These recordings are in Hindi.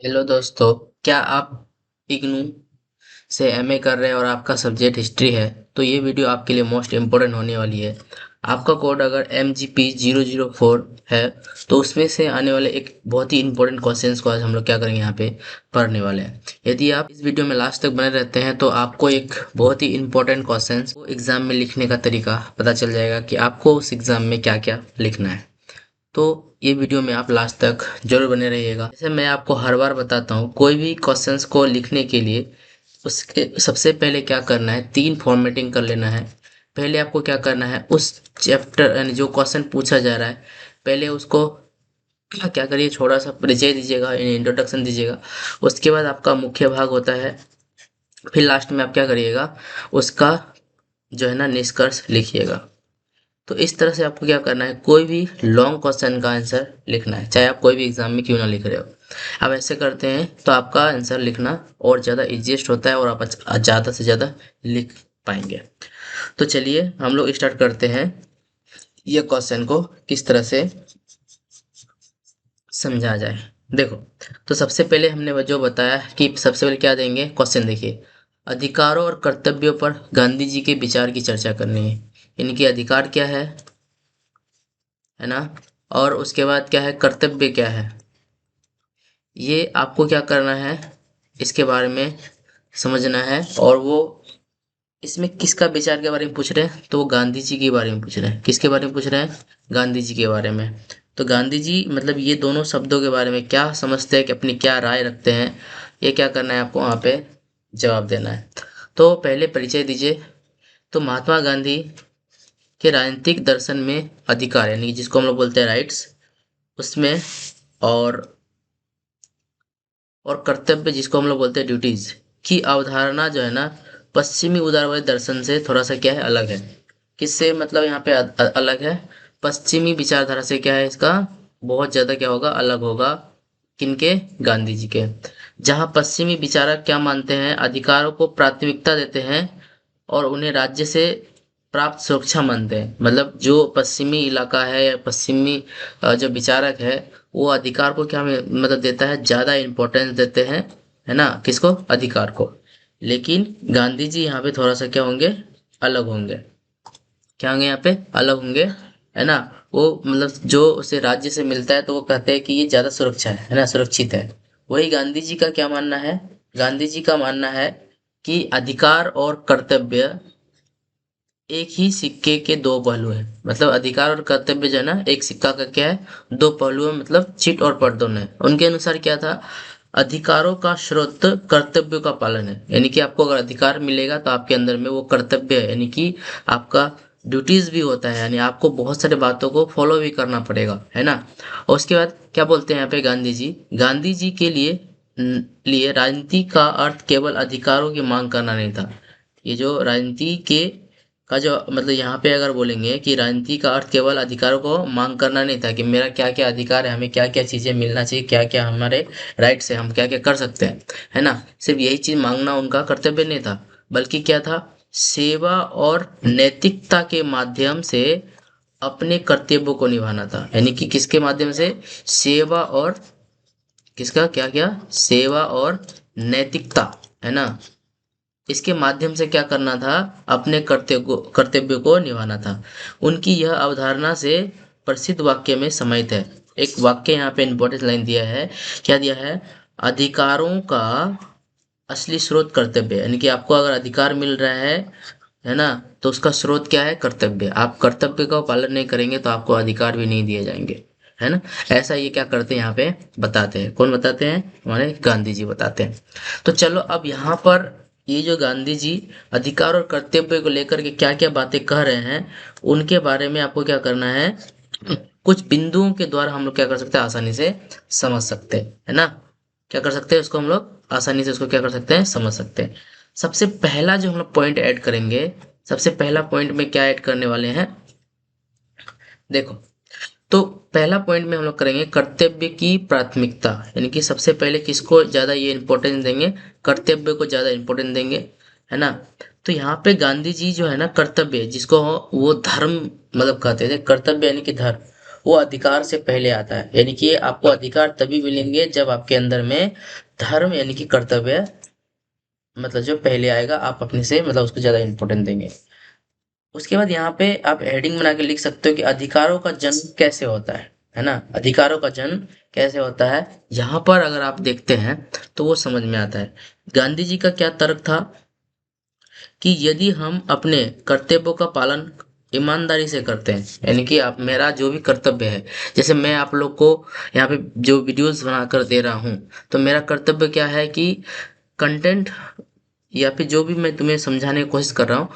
हेलो दोस्तों। क्या आप इग्नू से एमए कर रहे हैं और आपका सब्जेक्ट हिस्ट्री है तो ये वीडियो आपके लिए मोस्ट इम्पोर्टेंट होने वाली है। आपका कोड अगर MGP 004 है तो उसमें से आने वाले एक बहुत ही इंपॉर्टेंट क्वेश्चंस को आज हम लोग क्या करेंगे यहाँ पे पढ़ने वाले हैं। यदि आप इस वीडियो में लास्ट तक बने रहते हैं तो आपको एक बहुत ही इंपॉर्टेंट क्वेश्चंस को एग्जाम में लिखने का तरीका पता चल जाएगा कि आपको उस एग्जाम में क्या क्या लिखना है। तो ये वीडियो में आप लास्ट तक जरूर बने रहिएगा। जैसे मैं आपको हर बार बताता हूँ, कोई भी क्वेश्चंस को लिखने के लिए उसके सबसे पहले क्या करना है, 3 फॉर्मेटिंग कर लेना है। पहले आपको क्या करना है, उस चैप्टर यानी जो क्वेश्चन पूछा जा रहा है पहले उसको क्या करिए, थोड़ा सा परिचय दीजिएगा, इंट्रोडक्शन दीजिएगा। उसके बाद आपका मुख्य भाग होता है, फिर लास्ट में आप क्या करिएगा, उसका जो है ना निष्कर्ष लिखिएगा। तो इस तरह से आपको क्या करना है, कोई भी लॉन्ग क्वेश्चन का आंसर लिखना है, चाहे आप कोई भी एग्जाम में क्यों ना लिख रहे हो। आप ऐसे करते हैं तो आपका आंसर लिखना और ज़्यादा इजिएस्ट होता है और आप ज़्यादा से ज़्यादा लिख पाएंगे। तो चलिए हम लोग स्टार्ट करते हैं ये क्वेश्चन को किस तरह से समझा जाए। देखो, तो सबसे पहले हमने वो जो बताया कि सबसे पहले क्या देंगे, क्वेश्चन देखिए। अधिकारों और कर्तव्यों पर गांधी जी के विचार की चर्चा करनी है। इनके अधिकार क्या है ना, और उसके बाद क्या है, कर्तव्य क्या है, ये आपको क्या करना है, इसके बारे में समझना है। और वो इसमें किसका विचार के बारे में पूछ रहे हैं, तो वो गांधी जी के बारे में पूछ रहे हैं। किसके बारे में पूछ रहे हैं, गांधी जी के बारे में। तो गांधी जी मतलब ये दोनों शब्दों के बारे में क्या समझते हैं, कि अपनी क्या राय रखते हैं, ये क्या करना है आपको वहाँ पे जवाब देना है। तो पहले परिचय दीजिए। तो महात्मा गांधी के राजनीतिक दर्शन में अधिकार यानी कि जिसको हम लोग बोलते हैं राइट्स, उसमें और कर्तव्य जिसको हम लोग बोलते हैं ड्यूटीज की अवधारणा जो है ना, पश्चिमी उदारवादी दर्शन से थोड़ा सा क्या है, अलग है। किससे मतलब यहाँ पे अलग है, पश्चिमी विचारधारा से क्या है इसका बहुत ज्यादा क्या होगा, अलग होगा। किनके, गांधी जी के। जहाँ पश्चिमी विचारक क्या मानते हैं, अधिकारों को प्राथमिकता देते हैं और उन्हें राज्य से प्राप्त सुरक्षा मानते हैं। मतलब जो पश्चिमी इलाका है या पश्चिमी जो विचारक है, वो अधिकार को क्या मतलब देता है, ज्यादा इम्पोर्टेंस देते हैं, है ना, किसको, अधिकार को। लेकिन गांधी जी यहाँ पे थोड़ा सा क्या होंगे, अलग होंगे। क्या होंगे यहाँ पे, अलग होंगे, है ना। वो मतलब जो उसे राज्य से मिलता है तो वो कहते हैं कि ये ज्यादा सुरक्षा है ना, सुरक्षित है। वही गांधी जी का क्या मानना है, गांधी जी का मानना है कि अधिकार और कर्तव्य एक ही सिक्के के दो पहलू हैं। मतलब अधिकार और कर्तव्य जो है ना, एक सिक्का का क्या है, दो पहलू है, मतलब चिट और पट दोनों है। उनके अनुसार क्या था, अधिकारों का स्रोत कर्तव्यों का पालन है। यानी कि आपको अगर अधिकार मिलेगा तो आपके अंदर में वो कर्तव्य है, यानी कि आपका ड्यूटीज भी होता है, यानी आपको बहुत सारी बातों को फॉलो भी करना पड़ेगा, है ना। और उसके बाद क्या बोलते हैं यहाँ पे गांधी जी, गांधी जी के लिए राजनीति का अर्थ केवल अधिकारों की मांग करना नहीं था। ये जो राजनीति के का जो मतलब यहाँ पे अगर बोलेंगे कि राजनीति का अर्थ केवल अधिकारों को मांग करना नहीं था, कि मेरा क्या क्या अधिकार है, हमें क्या क्या चीजें मिलना चाहिए, क्या क्या हमारे राइट्स है, हम क्या क्या कर सकते हैं, है ना। सिर्फ यही चीज मांगना उनका कर्तव्य नहीं था, बल्कि क्या था, सेवा और नैतिकता के माध्यम से अपने कर्तव्यों को निभाना था। यानी कि किसके माध्यम से, सेवा और किसका, क्या क्या, सेवा और नैतिकता, है ना। इसके माध्यम से क्या करना था, अपने कर्तव्य को निभाना था। उनकी यह अवधारणा से प्रसिद्ध वाक्य में समाहित है। एक वाक्य यहाँ पे इंपॉर्टेंट लाइन दिया है, क्या दिया है, अधिकारों का असली स्रोत कर्तव्य है। यानी कि आपको अगर अधिकार मिल रहा है ना, तो उसका स्रोत क्या है, कर्तव्य। आप कर्तव्य का पालन नहीं करेंगे तो आपको अधिकार भी नहीं दिए जाएंगे, है ना। ऐसा ये क्या करते हैं यहाँ पे बताते हैं, कौन बताते हैं, हमारे गांधी जी बताते हैं। तो चलो अब यहाँ पर ये जो गांधी जी अधिकार और कर्तव्य को लेकर के क्या क्या बातें कह रहे हैं, उनके बारे में आपको क्या करना है, कुछ बिंदुओं के द्वारा हम लोग क्या कर सकते हैं, आसानी से समझ सकते हैं, है ना। क्या कर सकते हैं उसको, हम लोग आसानी से उसको क्या कर सकते हैं, समझ सकते हैं। सबसे पहला जो हम लोग पॉइंट ऐड करेंगे, सबसे पहला पॉइंट में क्या ऐड करने वाले हैं, देखो। तो पहला पॉइंट में हम लोग करेंगे कर्तव्य की प्राथमिकता। यानी कि सबसे पहले किसको ज्यादा ये इंपॉर्टेंस देंगे, कर्तव्य को ज्यादा इंपॉर्टेंस देंगे, है ना। तो यहाँ पे गांधी जी जो है ना, कर्तव्य जिसको वो धर्म मतलब कहते थे, कर्तव्य यानी कि धर्म, वो अधिकार से पहले आता है। यानी कि आपको अधिकार तभी मिलेंगे जब आपके अंदर में धर्म यानी कि कर्तव्य मतलब जो पहले आएगा, आप अपने से मतलब उसको ज्यादा इंपॉर्टेंट देंगे। उसके बाद यहाँ पे आप हेडिंग बना के लिख सकते हो कि अधिकारों का जन्म कैसे होता है ना। अधिकारों का जन्म कैसे होता है, यहाँ पर अगर आप देखते हैं तो वो समझ में आता है। गांधी जी का क्या तर्क था कि यदि हम अपने कर्तव्यों का पालन ईमानदारी से करते हैं, यानी कि आप मेरा जो भी कर्तव्य है, जैसे मैं आप लोग को यहाँ पे जो वीडियोस बनाकर दे रहा हूँ, तो मेरा कर्तव्य क्या है कि कंटेंट या फिर जो भी मैं तुम्हें समझाने की कोशिश कर रहा हूँ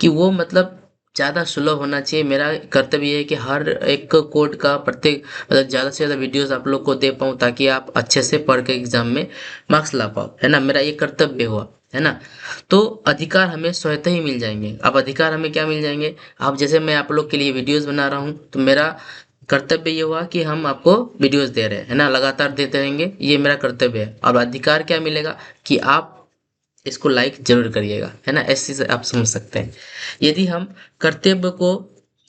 कि वो मतलब ज़्यादा सुलभ होना चाहिए। मेरा कर्तव्य ये है कि हर एक कोड का प्रत्येक मतलब ज़्यादा से ज़्यादा वीडियोस आप लोग को दे पाऊँ, ताकि आप अच्छे से पढ़ के एग्जाम में मार्क्स ला पाओ, है ना। मेरा ये कर्तव्य हुआ, है ना। तो अधिकार हमें स्वतः ही मिल जाएंगे। अब अधिकार हमें क्या मिल जाएंगे, अब जैसे मैं आप लोग के लिए वीडियोस बना रहा हूँ, तो मेरा कर्तव्य ये हुआ कि हम आपको वीडियोस दे रहे हैं, है ना, लगातार देते रहेंगे, ये मेरा कर्तव्य है। और अधिकार क्या मिलेगा कि आप इसको लाइक जरूर करिएगा, है ना। ऐसे से आप समझ सकते हैं। यदि हम कर्तव्य को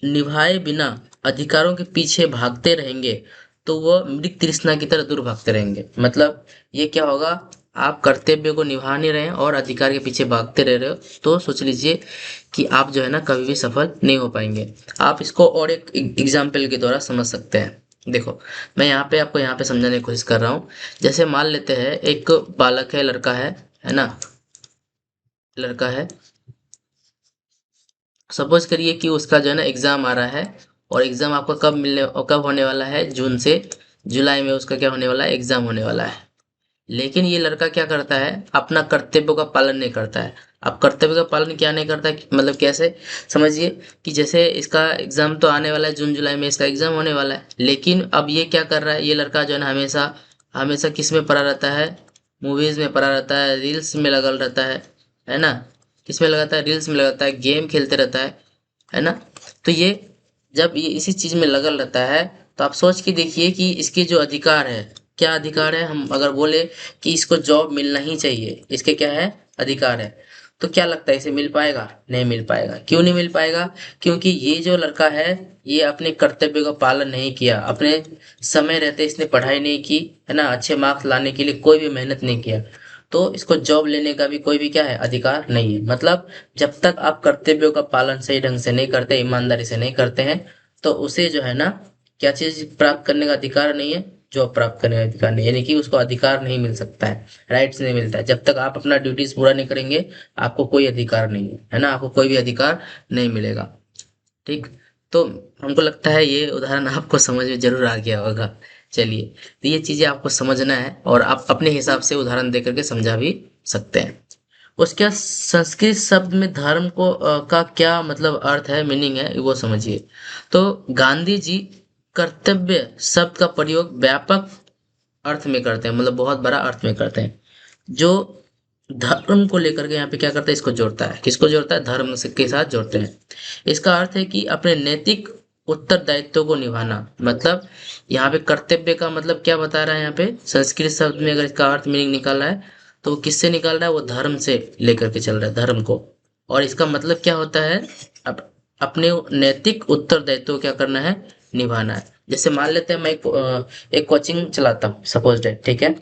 निभाए बिना अधिकारों के पीछे भागते रहेंगे, तो वह मृग तृष्णा की तरह दूर भागते रहेंगे। मतलब ये क्या होगा, आप कर्तव्य को निभा नहीं रहे हैं और अधिकार के पीछे भागते रह रहे हो, तो सोच लीजिए कि आप जो है ना कभी भी सफल नहीं हो पाएंगे। आप इसको और एक एग्जाम्पल के द्वारा समझ सकते हैं। देखो, मैं यहाँ पे आपको यहाँ पे समझाने की कोशिश कर रहा हूँ। जैसे मान लेते हैं एक बालक है, लड़का है ना, लड़का है। सपोज करिए कि उसका जो है ना एग्जाम आ रहा है, और एग्जाम आपका कब होने वाला है, जून से जुलाई में उसका क्या होने वाला है, एग्जाम होने वाला है। लेकिन ये लड़का क्या करता है, अपना कर्तव्यों का पालन नहीं करता है। अब कर्तव्य का पालन क्या नहीं करता है, मतलब कैसे, समझिए कि जैसे इसका एग्जाम तो आने वाला है, जून जुलाई में इसका एग्जाम होने वाला है, लेकिन अब ये क्या कर रहा है, ये लड़का जो है ना हमेशा हमेशा किस में पड़ा रहता है, मूवीज में पड़ा रहता है, रील्स में लगल रहता है ना। किस में लगाता है, रील्स में लगाता है, गेम खेलते रहता है ना। तो ये जब ये इसी चीज में लगल रहता है, तो आप सोच के देखिए कि इसके जो अधिकार है, क्या अधिकार है, हम अगर बोले कि इसको जॉब मिलना ही चाहिए, इसके क्या है, अधिकार है, तो क्या लगता है इसे मिल पाएगा, नहीं मिल पाएगा। क्यों नहीं मिल पाएगा, क्योंकि ये जो लड़का है, ये अपने कर्तव्य का पालन नहीं किया, अपने समय रहते इसने पढ़ाई नहीं की, है ना, अच्छे मार्क्स लाने के लिए कोई भी मेहनत नहीं किया, तो इसको जॉब लेने का भी कोई भी क्या है, अधिकार नहीं है। मतलब जब तक आप कर्तव्यों का पालन सही ढंग से नहीं करते, ईमानदारी से नहीं करते हैं, तो उसे जो है ना क्या चीज प्राप्त करने का अधिकार नहीं है, जॉब प्राप्त करने का अधिकार नहीं, यानी कि उसको अधिकार नहीं मिल सकता है, राइट्स नहीं मिलता है। जब तक आप अपना ड्यूटीज पूरा नहीं करेंगे, आपको कोई अधिकार नहीं है ना, आपको कोई भी अधिकार नहीं मिलेगा। ठीक। तो हमको लगता है ये उदाहरण आपको समझ में जरूर आ गया होगा। चलिए, तो ये चीजें आपको समझना है और आप अपने हिसाब से उदाहरण दे करके समझा भी सकते हैं। उसके बाद संस्कृत शब्द में धर्म को का क्या मतलब अर्थ है, मीनिंग है, वो समझिए। तो गांधी जी कर्तव्य शब्द का प्रयोग व्यापक अर्थ में करते हैं, मतलब बहुत बड़ा अर्थ में करते हैं। जो धर्म को लेकर के यहाँ पे क्या करता है, इसको जोड़ता है, किसको जोड़ता है, धर्म से के साथ जोड़ते हैं। इसका अर्थ है कि अपने नैतिक उत्तरदायित्व को निभाना। मतलब यहाँ पे कर्तव्य का मतलब क्या बता रहा है, यहाँ पे संस्कृत शब्द में अगर इसका अर्थ मीनिंग निकाला है, तो वो किससे निकाल रहा है, वो धर्म से लेकर के चल रहा है, धर्म को। और इसका मतलब क्या होता है, अब अपने नैतिक उत्तरदायित्व को क्या करना है, निभाना है। जैसे मान लेते हैं मैं एक कोचिंग चलाता हूँ, सपोज डेट, ठीक है।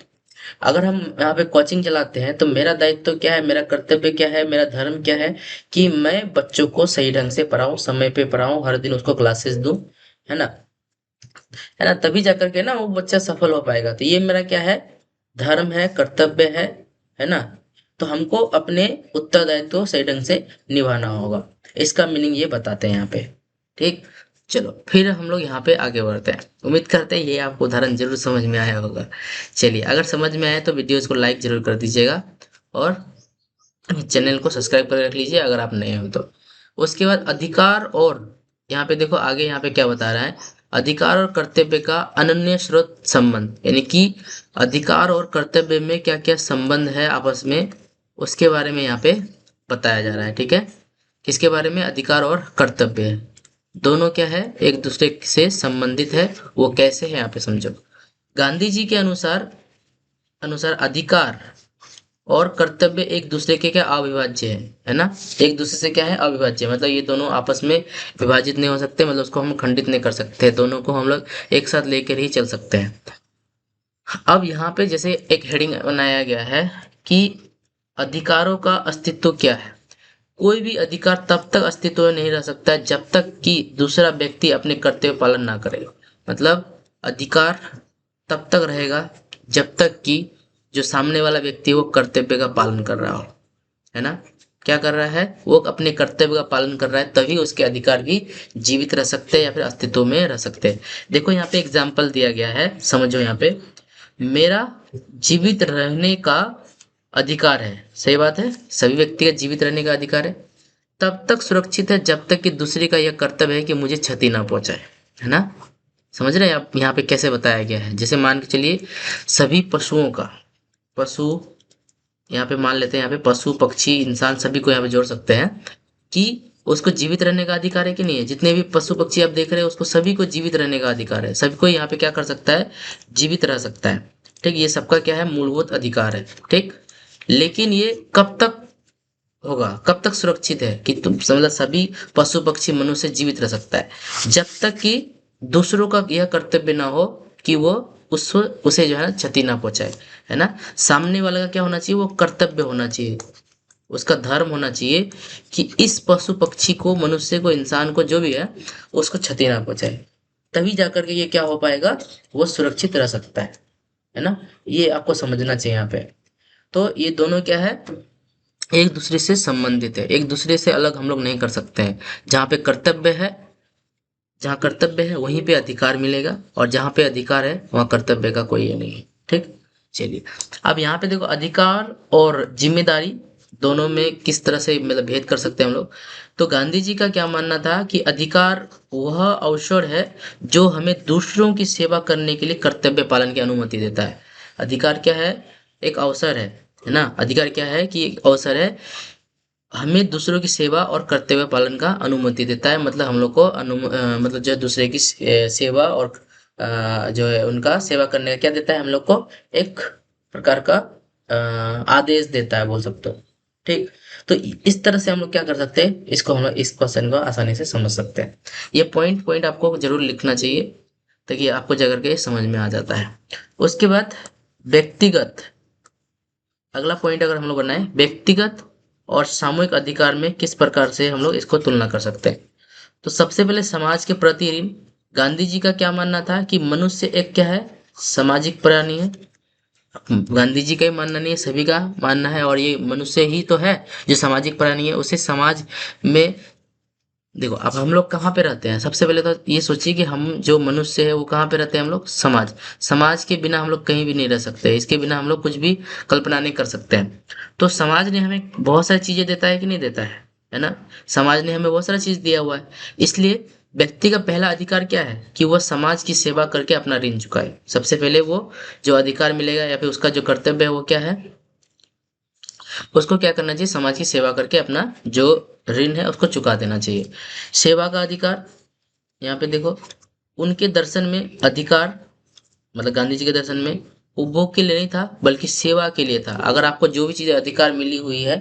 अगर हम यहाँ पे कोचिंग चलाते हैं, तो मेरा दायित्व क्या है, मेरा कर्तव्य क्या है, मेरा धर्म क्या है, कि मैं बच्चों को सही ढंग से पढ़ाऊं, समय पे पढ़ाऊं, हर दिन उसको क्लासेस दूं, है ना, है ना। तभी जाकर के ना वो बच्चा सफल हो पाएगा। तो ये मेरा क्या है, धर्म है, कर्तव्य है ना। तो हमको अपने उत्तरदायित्व सही ढंग से निभाना होगा। इसका मीनिंग ये बताते हैं यहाँ पे। ठीक। चलो फिर हम लोग यहाँ पे आगे बढ़ते हैं। उम्मीद करते हैं ये आपको उदाहरण जरूर समझ में आया होगा। चलिए, अगर समझ में आया तो वीडियोस को लाइक जरूर कर दीजिएगा, और चैनल को सब्सक्राइब कर रख लीजिए अगर आप नए हो तो। उसके बाद अधिकार, और यहाँ पे देखो आगे यहाँ पे क्या बता रहा है, अधिकार और कर्तव्य का अनन्य स्रोत संबंध, यानी कि अधिकार और कर्तव्य में क्या क्या संबंध है आपस में, उसके बारे में यहाँ पे बताया जा रहा है। ठीक है, किसके बारे में, अधिकार और कर्तव्य है, दोनों क्या है, एक दूसरे से संबंधित है। वो कैसे है यहाँ पे समझो। गांधी जी के अनुसार अनुसार अधिकार और कर्तव्य एक दूसरे के क्या अविभाज्य है ना। एक दूसरे से क्या है अविभाज्य, मतलब ये दोनों आपस में विभाजित नहीं हो सकते, मतलब उसको हम खंडित नहीं कर सकते, दोनों को हम लोग एक साथ लेकर ही चल सकते हैं। अब यहाँ पे जैसे एक हेडिंग बनाया गया है कि अधिकारों का अस्तित्व क्या है। कोई भी अधिकार तब तक अस्तित्व में नहीं रह सकता है जब तक कि दूसरा व्यक्ति अपने कर्तव्य पालन ना करे। मतलब अधिकार तब तक रहेगा जब तक कि जो सामने वाला व्यक्ति है वो कर्तव्य का पालन कर रहा हो, है ना। क्या कर रहा है, वो अपने कर्तव्य का पालन कर रहा है, तभी उसके अधिकार भी जीवित रह सकते हैं या फिर अस्तित्व में रह सकते हैं। देखो यहाँ पे एग्जाम्पल दिया गया है, समझो यहाँ पे, मेरा जीवित रहने का अधिकार है। सही बात है, सभी व्यक्ति का जीवित रहने का अधिकार है, तब तक सुरक्षित है जब तक कि दूसरे का यह कर्तव्य है कि मुझे क्षति ना पहुंचाए, है ना। समझ रहे हैं आप यहाँ पे कैसे बताया गया है। जैसे मान के चलिए सभी पशुओं का, पशु, यहाँ पे मान लेते हैं, यहाँ पे पशु पक्षी इंसान सभी को यहाँ पे जोड़ सकते हैं कि उसको जीवित रहने का अधिकार है कि नहीं है। जितने भी पशु पक्षी आप देख रहे हैं उसको सभी को जीवित रहने का अधिकार है, सभी को यहाँ पे क्या कर सकता है, जीवित रह सकता है। ठीक, ये सबका क्या है, मूलभूत अधिकार है। ठीक, लेकिन ये कब तक होगा, कब तक सुरक्षित है कि तुम मतलब सभी पशु पक्षी मनुष्य जीवित रह सकता है जब तक कि दूसरों का यह कर्तव्य ना हो कि वो उस उसे जो है ना क्षति ना पहुंचाए, है ना। सामने वाला का क्या होना चाहिए, वो कर्तव्य होना चाहिए, उसका धर्म होना चाहिए कि इस पशु पक्षी को, मनुष्य को, इंसान को, जो भी है, उसको क्षति ना पहुंचाए। तभी जाकर के ये क्या हो पाएगा, वो सुरक्षित रह सकता है ना। ये आपको समझना चाहिए यहाँ पे। तो ये दोनों क्या है, एक दूसरे से संबंधित है, एक दूसरे से अलग हम लोग नहीं कर सकते हैं। जहाँ पे कर्तव्य है, जहाँ कर्तव्य है वहीं पे अधिकार मिलेगा, और जहाँ पे अधिकार है वहाँ कर्तव्य का कोई ये नहीं है। ठीक, चलिए अब यहाँ पे देखो अधिकार और जिम्मेदारी दोनों में किस तरह से मतलब भेद कर सकते हैं हम लोग। तो गांधी जी का क्या मानना था कि अधिकार वह अवसर है जो हमें दूसरों की सेवा करने के लिए कर्तव्य पालन की अनुमति देता है। अधिकार क्या है, एक अवसर है ना। अधिकार क्या है कि एक अवसर है, हमें दूसरों की सेवा और कर्तव्य पालन का अनुमति देता है। मतलब हम लोग को मतलब जो है दूसरे की सेवा और जो है उनका सेवा करने का क्या देता है, हम लोग को एक प्रकार का आदेश देता है, बोल सकते हो। ठीक, तो इस तरह से हम लोग क्या कर सकते हैं, इसको हम लोग इस क्वेश्चन को आसानी से समझ सकते हैं। ये पॉइंट पॉइंट आपको जरूर लिखना चाहिए ताकि आपको जगह के समझ में आ जाता है। उसके बाद व्यक्तिगत, अगला पॉइंट अगर हम लोग बनाए, व्यक्तिगत और सामूहिक अधिकार में किस प्रकार से हम लोग इसको तुलना कर सकते हैं। तो सबसे पहले समाज के प्रति ऋण। गांधी जी का क्या मानना था कि मनुष्य एक क्या है, सामाजिक प्राणी है। गांधी जी का ही मानना नहीं है, सभी का मानना है, और ये मनुष्य ही तो है जो सामाजिक प्राणी है। उसे समाज में देखो, अब हम लोग कहाँ पे रहते हैं, सबसे पहले तो ये सोचिए कि हम जो मनुष्य है वो कहाँ पे रहते हैं, हम लोग समाज। समाज के बिना हम लोग कहीं भी नहीं रह सकते, इसके बिना हम लोग कुछ भी कल्पना नहीं कर सकते हैं। तो समाज ने हमें बहुत सारी चीजें देता है कि नहीं देता है ना। समाज ने हमें बहुत सारा चीज दिया हुआ है, इसलिए व्यक्ति का पहला अधिकार क्या है कि वह समाज की सेवा करके अपना ऋण चुकाए। सबसे पहले वो जो अधिकार मिलेगा या फिर उसका जो कर्तव्य है वो क्या है, उसको क्या करना चाहिए, समाज की सेवा करके अपना जो ऋण है उसको चुका देना चाहिए। सेवा का अधिकार, यहाँ पे देखो, उनके दर्शन में अधिकार, मतलब गांधी जी के दर्शन में उपभोग के लिए नहीं था बल्कि सेवा के लिए था। अगर आपको जो भी चीज अधिकार मिली हुई है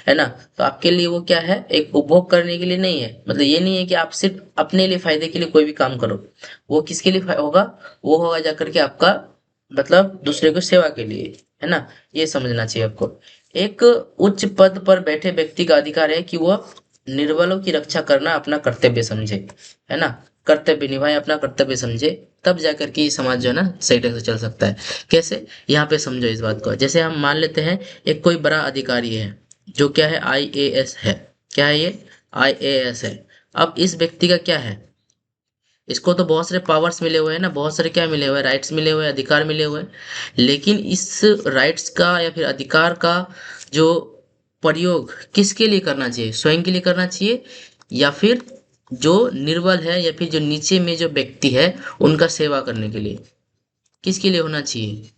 ना, तो आपके लिए वो क्या है, एक उपभोग करने के लिए नहीं है। मतलब ये नहीं है कि आप सिर्फ अपने लिए फायदे के लिए कोई भी काम करो, वो किसके लिए होगा, वो होगा जाकर के आपका मतलब दूसरे को सेवा के लिए, है ना। ये समझना चाहिए आपको। एक उच्च पद पर बैठे व्यक्ति का अधिकार है कि वह निर्बलों की रक्षा करना अपना कर्तव्य समझे, है ना। कर्तव्य निभाए, अपना कर्तव्य समझे, तब जाकर के ये समाज जो है ना सही ढंग से चल सकता है। कैसे, यहाँ पे समझो इस बात को। जैसे हम मान लेते हैं एक कोई बड़ा अधिकारी है जो क्या है, आईएएस है। क्या है ये, आईएएस है। अब इस व्यक्ति का क्या है, इसको तो बहुत सारे पावर्स मिले हुए हैं ना, बहुत सारे क्या मिले हुए हैं, राइट्स मिले हुए हैं, अधिकार मिले हुए हैं। लेकिन इस राइट्स का या फिर अधिकार का जो प्रयोग किसके लिए करना चाहिए, स्वयं के लिए करना चाहिए, या फिर जो निर्बल है या फिर जो नीचे में जो व्यक्ति है उनका सेवा करने के लिए, किसके लिए होना चाहिए,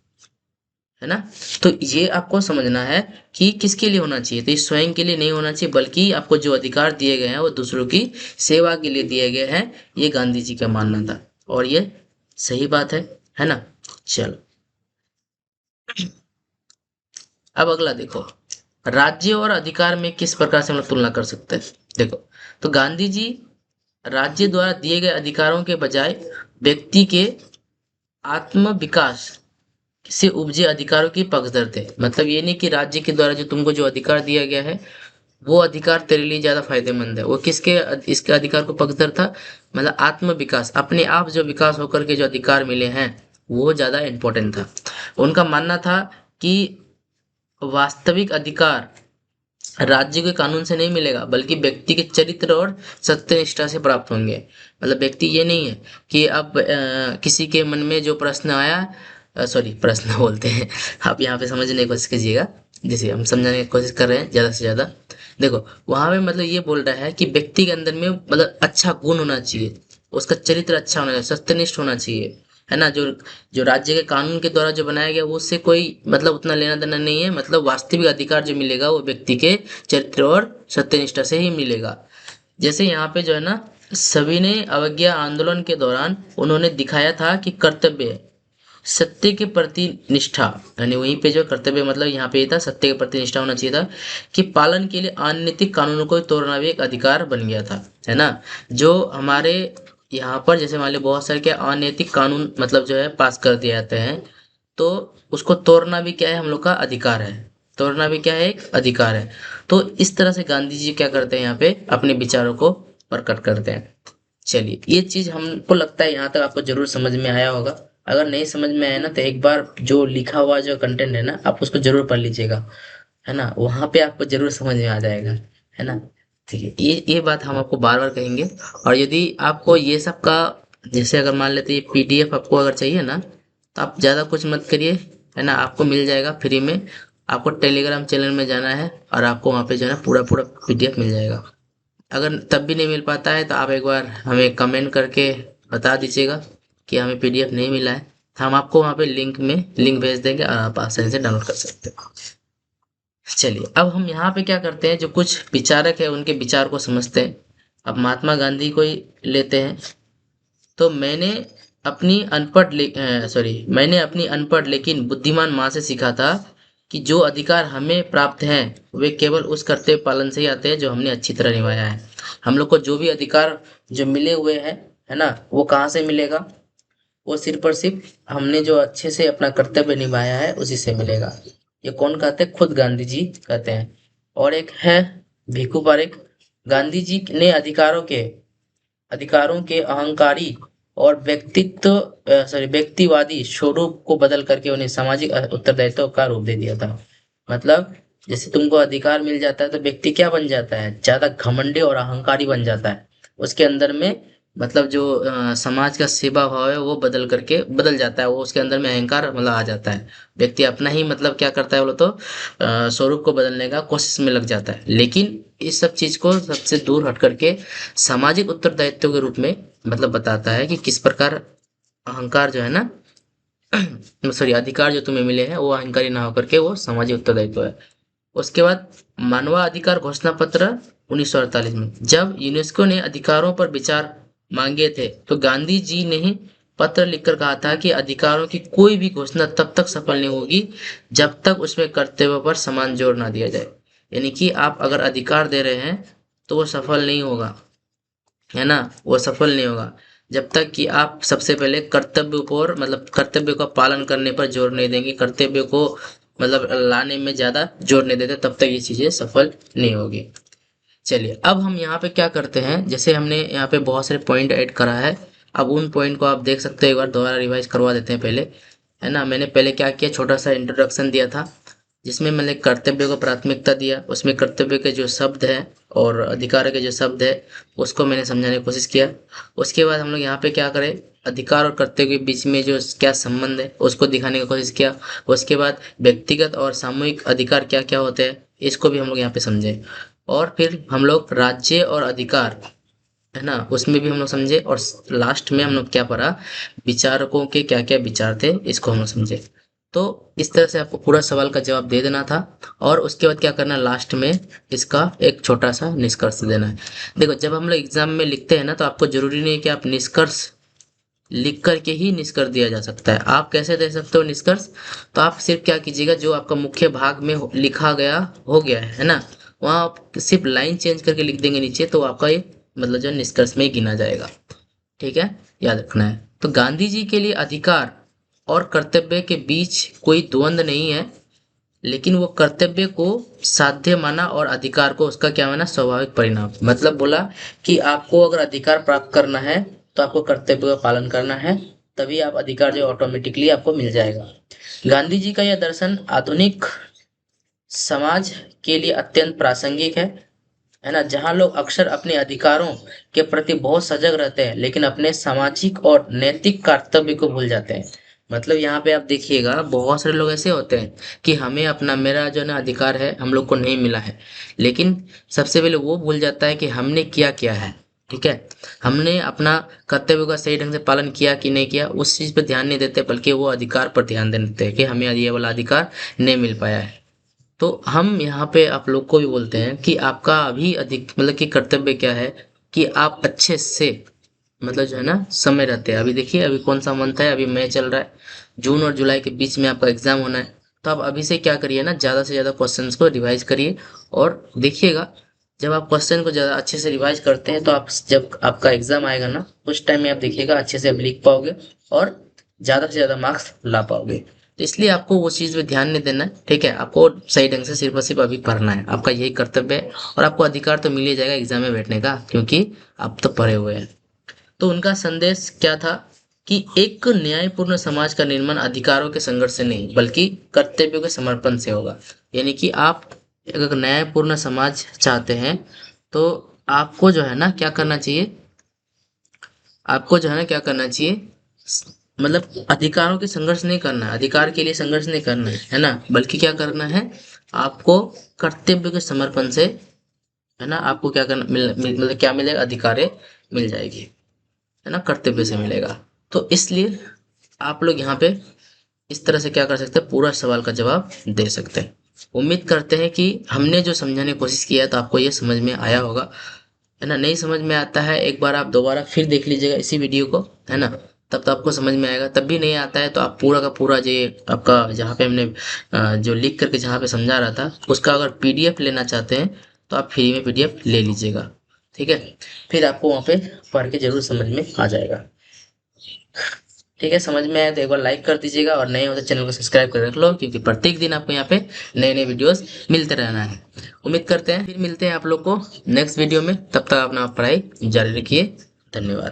है ना। तो ये आपको समझना है कि किसके लिए होना चाहिए। तो ये स्वयं के लिए नहीं होना चाहिए, बल्कि आपको जो अधिकार दिए गए हैं वो दूसरों की सेवा के लिए दिए गए हैं। ये गांधी जी का मानना था, और ये सही बात है ना। चलो अब अगला देखो, राज्य और अधिकार में किस प्रकार से हम लोग तुलना कर सकते हैं। देखो, तो गांधी जी राज्य द्वारा दिए गए अधिकारों के बजाय व्यक्ति के आत्म विकास से उपजे अधिकारों की पक्षधर थे। मतलब ये नहीं कि राज्य के द्वारा जो तुमको जो अधिकार दिया गया है वो अधिकार तेरे लिए ज्यादा फायदेमंद है, वो किसके इसके अधिकार को पक्षधर था, मतलब आत्म विकास, अपने आप जो विकास होकर के जो अधिकार मिले हैं वो ज्यादा इम्पोर्टेंट था। उनका मानना था कि वास्तविक अधिकार राज्य के कानून से नहीं मिलेगा बल्कि व्यक्ति के चरित्र और सत्यनिष्ठा से प्राप्त होंगे। मतलब व्यक्ति ये नहीं है कि अब किसी के मन में जो प्रश्न आया, सॉरी प्रश्न बोलते हैं, आप यहाँ पे समझने की कोशिश कीजिएगा, जैसे हम समझाने की कोशिश कर रहे हैं ज्यादा से ज्यादा। देखो, वहां पे मतलब ये बोल रहा है कि व्यक्ति के अंदर में मतलब अच्छा गुण होना चाहिए, उसका चरित्र अच्छा होना चाहिए, सत्यनिष्ठ होना चाहिए, है ना। जो जो राज्य के कानून के द्वारा जो बनाया गया वो उससे कोई मतलब उतना लेना देना नहीं है। मतलब वास्तविक अधिकार जो मिलेगा वो व्यक्ति के चरित्र और सत्यनिष्ठा से ही मिलेगा। जैसे यहाँ पे जो है ना, सविनय अवज्ञा आंदोलन के दौरान उन्होंने दिखाया था कि कर्तव्य सत्य के प्रति निष्ठा, यानी वहीं पे जो कर्तव्य मतलब यहाँ पे ये था सत्य के प्रति निष्ठा होना चाहिए था, कि पालन के लिए अनैतिक कानूनों को तोड़ना भी एक अधिकार बन गया था, है ना। जो हमारे यहाँ पर जैसे मान लो बहुत सारे क्या अनैतिक कानून मतलब जो है पास कर दिए जाते हैं, तो उसको तोड़ना भी क्या है, हम लोग का अधिकार है। तोड़ना भी क्या है, एक अधिकार है। तो इस तरह से गांधी जी क्या करते हैं, यहाँ पे अपने विचारों को प्रकट करते हैं। चलिए, ये चीज हमको लगता है यहाँ तक आपको जरूर समझ में आया होगा। अगर नहीं समझ में आया ना तो एक बार जो लिखा हुआ जो कंटेंट है ना आप उसको जरूर पढ़ लीजिएगा, है ना। वहां पे आपको जरूर समझ में आ जाएगा, है ना। ठीक है, ये बात हम आपको बार बार कहेंगे। और यदि आपको ये सब का, जैसे अगर मान लेते ये पीडीएफ आपको अगर चाहिए ना, तो आप ज़्यादा कुछ मत करिए, है ना, आपको मिल जाएगा फ्री में। आपको टेलीग्राम चैनल में जाना है और आपको वहाँ पे जो है ना पूरा पूरा पीडीएफ मिल जाएगा। अगर तब भी नहीं मिल पाता है तो आप एक बार हमें कमेंट करके बता दीजिएगा कि हमें पीडीएफ नहीं मिला है, तो हम आपको वहाँ पे लिंक भेज देंगे और आप आसानी से डाउनलोड कर सकते हो। चलिए, अब हम यहाँ पे क्या करते हैं, जो कुछ विचारक है उनके विचार को समझते हैं। अब महात्मा गांधी को ही लेते हैं। तो मैंने अपनी अनपढ़ लेकिन बुद्धिमान माँ से सीखा था कि जो अधिकार हमें प्राप्त हैं वे केवल उस कर्तव्य पालन से ही आते हैं जो हमने अच्छी तरह निभाया है। हम लोग को जो भी अधिकार जो मिले हुए हैं, है ना, वो कहाँ से मिलेगा, वो सिर्फ और सिर्फ हमने जो अच्छे से अपना कर्तव्य निभाया है उसी से मिलेगा। ये कौन कहते हैं, खुद गांधी जी कहते हैं। और एक है भिखू पारेख। गांधी जी ने अधिकारों के अहंकारी और व्यक्तिवादी स्वरूप को बदल करके उन्हें सामाजिक उत्तरदायित्व का रूप दे दिया था। मतलब जैसे तुमको अधिकार मिल जाता है तो व्यक्ति क्या बन जाता है, ज्यादा घमंडी और अहंकारी बन जाता है। उसके अंदर में मतलब जो समाज का सेवा भाव है वो बदल जाता है, वो उसके अंदर में अहंकार मतलब आ जाता है। व्यक्ति अपना ही मतलब क्या करता है बोलो तो स्वरूप को बदलने का कोशिश में लग जाता है। लेकिन इस सब चीज को सबसे दूर हट करके सामाजिक उत्तरदायित्व के रूप में मतलब बताता है कि किस प्रकार अहंकार जो है ना सॉरी अधिकार जो तुम्हें मिले हैं वो अहंकारी ना होकर के वो सामाजिक उत्तरदायित्व है। उसके बाद मानवाधिकार घोषणा पत्र 1948 में जब यूनेस्को ने अधिकारों पर विचार मांगे थे तो गांधी जी ने ही पत्र लिखकर कहा था कि अधिकारों की कोई भी घोषणा तब तक सफल नहीं होगी जब तक उसमें कर्तव्य पर समान जोर ना दिया जाए। यानी कि आप अगर अधिकार दे रहे हैं तो वो सफल नहीं होगा, है ना, वो सफल नहीं होगा जब तक कि आप सबसे पहले कर्तव्य को और मतलब कर्तव्य का पालन करने पर जोर नहीं देंगे, कर्तव्य को मतलब लाने में ज्यादा जोर नहीं देते, तब तक ये चीजें सफल नहीं होगी। चलिए, अब हम यहाँ पे क्या करते हैं, जैसे हमने यहाँ पे बहुत सारे पॉइंट ऐड करा है। अब उन पॉइंट को आप देख सकते हो, एक बार दोबारा रिवाइज करवा देते हैं पहले, है ना। मैंने पहले क्या किया, छोटा सा इंट्रोडक्शन दिया था जिसमें मैंने कर्तव्य को प्राथमिकता दिया, उसमें कर्तव्य के जो शब्द है और अधिकार के जो शब्द है उसको मैंने समझाने की कोशिश किया। उसके बाद हम लोग यहाँ पे क्या करें, अधिकार और कर्तव्य के बीच में जो क्या संबंध है उसको दिखाने की कोशिश किया। उसके बाद व्यक्तिगत और सामूहिक अधिकार क्या क्या होते हैं इसको भी हम लोग यहाँ पे समझे। और फिर हम लोग राज्य और अधिकार, है ना, उसमें भी हम लोग समझे। और लास्ट में हम लोग क्या पढ़ा, विचारकों के क्या क्या विचार थे इसको हम लोग समझे। तो इस तरह से आपको पूरा सवाल का जवाब दे देना था। और उसके बाद क्या करना है, लास्ट में इसका एक छोटा सा निष्कर्ष देना है। देखो, जब हम लोग एग्जाम में लिखते हैं ना तो आपको जरूरी नहीं है कि आप निष्कर्ष लिख करके ही निष्कर्ष दिया जा सकता है। आप कैसे दे सकते हो निष्कर्ष? तो आप सिर्फ क्या कीजिएगा, जो आपका मुख्य भाग में लिखा गया हो गया है ना, वहाँ आप सिर्फ लाइन चेंज करके लिख देंगे नीचे, तो आपका ये मतलब जो निष्कर्ष में ही गिना जाएगा। ठीक है, याद रखना है। तो गांधी जी के लिए अधिकार और कर्तव्य के बीच कोई द्वंद्व नहीं है, लेकिन वो कर्तव्य को साध्य माना और अधिकार को उसका क्या माना, स्वाभाविक परिणाम। मतलब बोला कि आपको अगर अधिकार प्राप्त करना है तो आपको कर्तव्य का पालन करना है, तभी आप अधिकार जो ऑटोमेटिकली आपको मिल जाएगा। गांधी जी का यह दर्शन आधुनिक समाज के लिए अत्यंत प्रासंगिक है ना, जहाँ लोग अक्सर अपने अधिकारों के प्रति बहुत सजग रहते हैं लेकिन अपने सामाजिक और नैतिक कर्तव्य को भूल जाते हैं। मतलब यहाँ पे आप देखिएगा, बहुत सारे लोग ऐसे होते हैं कि हमें अपना, मेरा जो ना अधिकार है हम लोग को नहीं मिला है, लेकिन सबसे पहले वो भूल जाता है कि हमने किया क्या है। ठीक है, हमने अपना कर्तव्य का सही ढंग से पालन किया कि नहीं किया, उस चीज पे ध्यान नहीं देते, बल्कि वो अधिकार पर ध्यान देते हैं कि हमें ये वाला अधिकार नहीं मिल पाया है। तो हम यहाँ पे आप लोग को भी बोलते हैं कि आपका अभी अधिक मतलब कि कर्तव्य क्या है, कि आप अच्छे से मतलब जो है ना समय रहते हैं। अभी देखिए, अभी कौन सा मंथ है, अभी मई चल रहा है, जून और जुलाई के बीच में आपका एग्जाम होना है। तो आप अभी से क्या करिए ना, ज़्यादा से ज़्यादा क्वेश्चंस को रिवाइज करिए। और देखिएगा, जब आप क्वेश्चन को ज़्यादा अच्छे से रिवाइज करते हैं तो आप जब आपका एग्जाम आएगा ना, उस टाइम में आप देखिएगा अच्छे से आप लिख पाओगे और ज़्यादा से ज़्यादा मार्क्स ला पाओगे। तो इसलिए आपको वो चीज़ पे ध्यान नहीं देना है। ठीक है, आपको सही ढंग से सिर्फ और सिर्फ अभी पढ़ना है, आपका यही कर्तव्य है। और आपको अधिकार तो मिल ही जाएगा एग्जाम में बैठने का, क्योंकि आप तो पढ़े हुए हैं। तो उनका संदेश क्या था कि एक न्यायपूर्ण समाज का निर्माण अधिकारों के संघर्ष से नहीं बल्कि कर्तव्यों के समर्पण से होगा। यानी कि आप अगर न्यायपूर्ण समाज चाहते हैं तो आपको जो है ना क्या करना चाहिए, आपको जो है ना क्या करना चाहिए, मतलब अधिकारों के संघर्ष नहीं करना है, अधिकार के लिए संघर्ष नहीं करना है ना, बल्कि क्या करना है, आपको कर्तव्य के समर्पण से, है ना, आपको क्या करना मतलब क्या मिलेगा, अधिकारें मिल जाएगी, है ना, कर्तव्य से मिलेगा। तो इसलिए आप लोग यहाँ पे इस तरह से क्या कर सकते हैं, पूरा सवाल का जवाब दे सकते हैं। उम्मीद करते हैं कि हमने जो समझाने की कोशिश किया है तो आपको ये समझ में आया होगा, है ना। नहीं समझ में आता है, एक बार आप दोबारा फिर देख लीजिएगा इसी वीडियो को, है ना, तब तो आपको समझ में आएगा। तब भी नहीं आता है तो आप पूरा का पूरा जो आपका जहाँ पे हमने जो लिख करके जहाँ पे समझा रहा था उसका अगर पीडीएफ लेना चाहते हैं तो आप फ्री में पीडीएफ ले लीजिएगा। ठीक है, फिर आपको वहाँ पे पढ़ के जरूर समझ में आ जाएगा। ठीक है, समझ में आया तो एक बार लाइक कर दीजिएगा, और नए हो तो चैनल को सब्सक्राइब कर रख लो, क्योंकि प्रत्येक दिन आपको यहाँ पे नए नए वीडियोस मिलते रहना है। उम्मीद करते हैं फिर मिलते हैं आप लोग को नेक्स्ट वीडियो में, तब तक अपना पढ़ाई जारी रखिए। धन्यवाद।